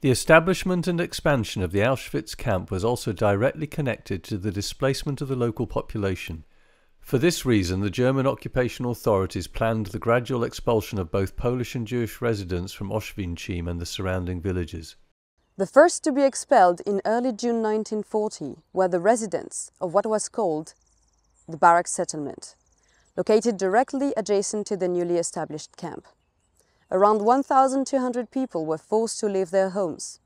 The establishment and expansion of the Auschwitz camp was also directly connected to the displacement of the local population. For this reason, the German occupation authorities planned the gradual expulsion of both Polish and Jewish residents from Oświęcim and the surrounding villages. The first to be expelled in early June 1940 were the residents of what was called the barrack settlement, located directly adjacent to the newly established camp. Around 1,200 people were forced to leave their homes.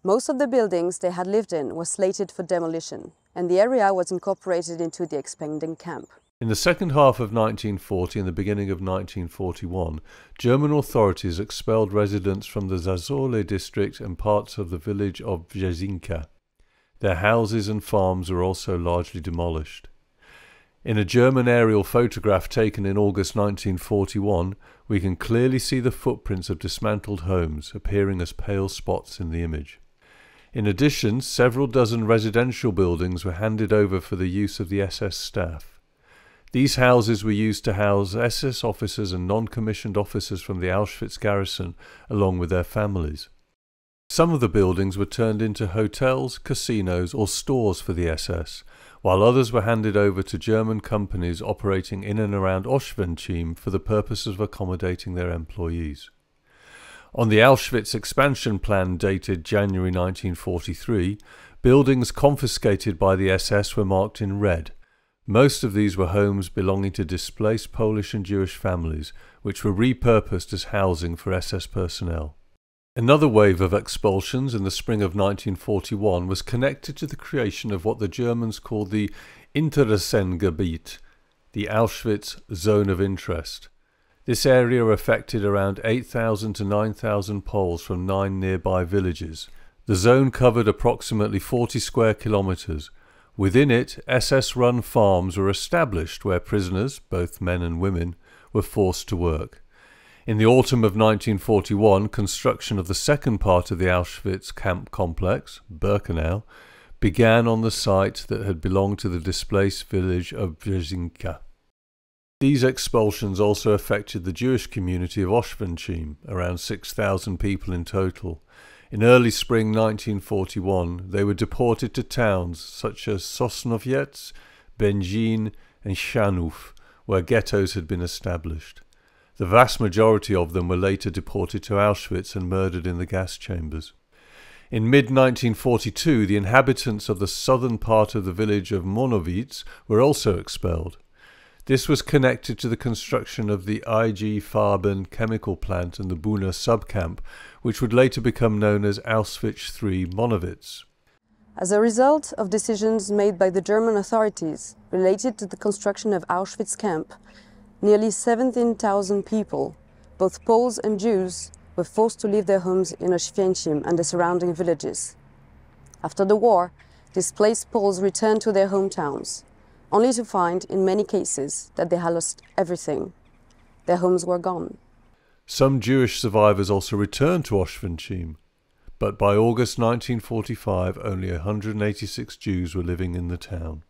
Most of the buildings they had lived in were slated for demolition, and the area was incorporated into the expanding camp. In the second half of 1940 and the beginning of 1941, German authorities expelled residents from the Zazole district and parts of the village of Brzezinka. Their houses and farms were also largely demolished. In a German aerial photograph taken in August 1941, we can clearly see the footprints of dismantled homes appearing as pale spots in the image. In addition, several dozen residential buildings were handed over for the use of the SS staff. These houses were used to house SS officers and non-commissioned officers from the Auschwitz garrison, along with their families. Some of the buildings were turned into hotels, casinos, or stores for the SS, while others were handed over to German companies operating in and around Oświęcim for the purpose of accommodating their employees. On the Auschwitz expansion plan dated January 1943, buildings confiscated by the SS were marked in red. Most of these were homes belonging to displaced Polish and Jewish families, which were repurposed as housing for SS personnel. Another wave of expulsions in the spring of 1941 was connected to the creation of what the Germans called the Interessengebiet, the Auschwitz Zone of Interest. This area affected around 8,000 to 9,000 Poles from 9 nearby villages. The zone covered approximately 40 square kilometers. Within it, SS-run farms were established where prisoners, both men and women, were forced to work. In the autumn of 1941, construction of the second part of the Auschwitz camp complex, Birkenau, began on the site that had belonged to the displaced village of Brzezinka. These expulsions also affected the Jewish community of Oświęcim, around 6,000 people in total. In early spring 1941, they were deported to towns such as Sosnowiec, Będzin and Chrzanów, where ghettos had been established. The vast majority of them were later deported to Auschwitz and murdered in the gas chambers. In mid-1942, the inhabitants of the southern part of the village of Monowitz were also expelled. This was connected to the construction of the IG Farben chemical plant and the Buna subcamp, which would later become known as Auschwitz III Monowitz. As a result of decisions made by the German authorities related to the construction of Auschwitz camp, nearly 17,000 people, both Poles and Jews, were forced to leave their homes in Oświęcim and the surrounding villages. After the war, displaced Poles returned to their hometowns, only to find, in many cases, that they had lost everything. Their homes were gone. Some Jewish survivors also returned to Oświęcim, but by August 1945 only 186 Jews were living in the town.